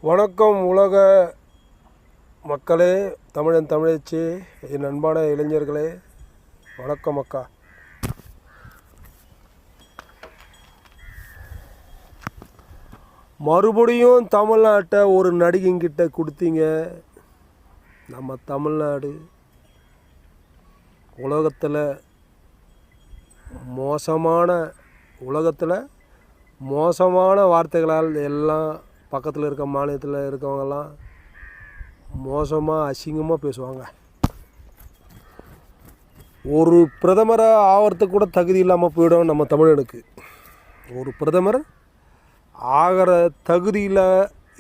வணக்கம் உலக மக்களே, தமிழன் தமிழச்சி, என் அன்பான இளைஞர்களே, வணக்கம் அக்கா. மறுபடியும் தமிழ்நாட்டை ஒரு நடிகைங்கிட்ட கொடுத்தீங்க. நம்ம தமிழ்நாடு உலகத்தில் மோசமான வார்த்தைகளால் எல்லாம் பக்கத்தில் இருக்க மாநிலத்தில் இருக்கவங்கெல்லாம் மோசமாக அசிங்கமாக பேசுவாங்க. ஒரு பிரதமராக ஆகிறதுக்கு கூட தகுதி இல்லாமல் போயிடும் நம்ம தமிழனுக்கு. ஒரு பிரதமர் ஆகிற தகுதியில்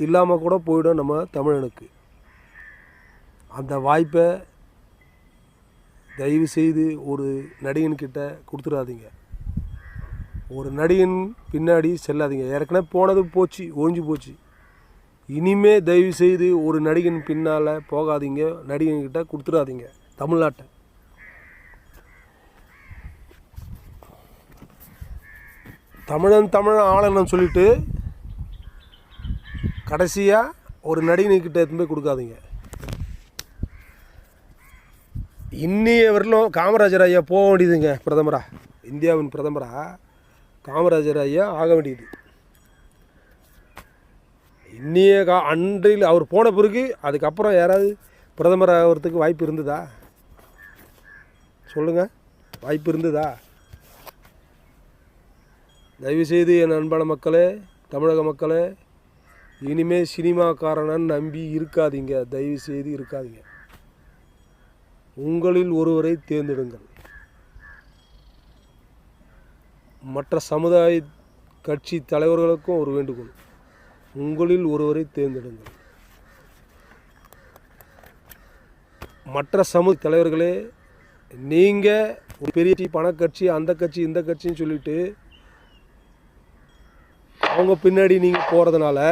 இல்லாமல் கூட போயிடும் நம்ம தமிழனுக்கு. அந்த வாய்ப்பை தயவு செய்து ஒரு நடிகன்கிட்ட கொடுத்துடாதீங்க. ஒரு நடிகன் பின்னாடி செல்லாதீங்க. ஏற்கனவே போனது போச்சு, ஓஞ்சி போச்சு. இனிமே தயவு செய்து ஒரு நடிகன் பின்னால் போகாதீங்க. நடிகன்கிட்ட கொடுத்துடாதீங்க தமிழ்நாட்டை. தமிழன் ஆளணும்னு சொல்லிட்டு கடைசியாக ஒரு நடிகன்கிட்ட எடுத்து போய் கொடுக்காதீங்க. இன்னைய வரலும் காமராஜர் ஐயா போக வேண்டியதுங்க பிரதமராக. இந்தியாவின் பிரதமராக காமராஜர் ஐயா ஆக வேண்டியது. அன்றில் அவர் போன பிறகு அதுக்கப்புறம் யாராவது பிரதமர் ஆகிறதுக்கு வாய்ப்பு இருந்ததா? சொல்லுங்கள், வாய்ப்பு இருந்ததா? தயவுசெய்து என் அன்பான மக்களே, தமிழக மக்களே, இனிமேல் சினிமாக்காரனை நம்பி இருக்காதீங்க. தயவுசெய்து இருக்காதீங்க. உங்களில் ஒருவரை தேர்ந்தெடுங்கள். மற்ற சமுதாய கட்சி தலைவர்களுக்கும் ஒரு வேண்டுகோள், உங்களில் ஒருவரை தேர்ந்தெடுங்கள். மற்ற சமூக தலைவர்களே, நீங்கள் ஒரு பெரிய பணக்கட்சி, அந்த கட்சி, இந்த கட்சின்னு சொல்லிட்டு அவங்க பின்னாடி நீங்கள் போகிறதுனால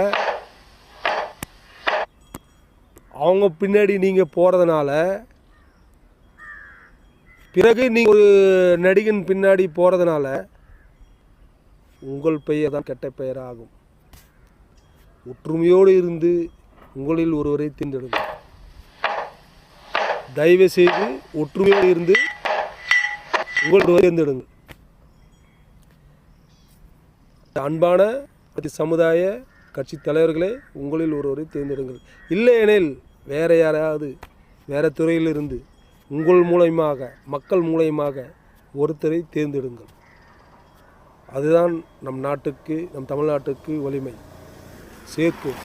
பிறகு நீங்கள் ஒரு நடிகன் பின்னாடி போகிறதுனால உங்கள் பெயர் தான் கெட்ட பெயராகும். ஒற்றுமையோடு இருந்து உங்களில் ஒருவரை தேர்ந்தெடுங்கள். தயவு செய்து ஒற்றுமையோடு இருந்து உங்கள் தேர்ந்தெடுங்கள். அன்பான சமுதாய கட்சி தலைவர்களே, உங்களில் ஒருவரை தேர்ந்தெடுங்கள். இல்லையெனில் வேறு யாராவது வேறு துறையிலிருந்து உங்கள் மூலயமாக, மக்கள் மூலயமாக ஒருத்தரை தேர்ந்தெடுங்கள். அதுதான் நம் நாட்டுக்கு, நம் தமிழ்நாட்டுக்கு வலிமை சேர்க்கும்.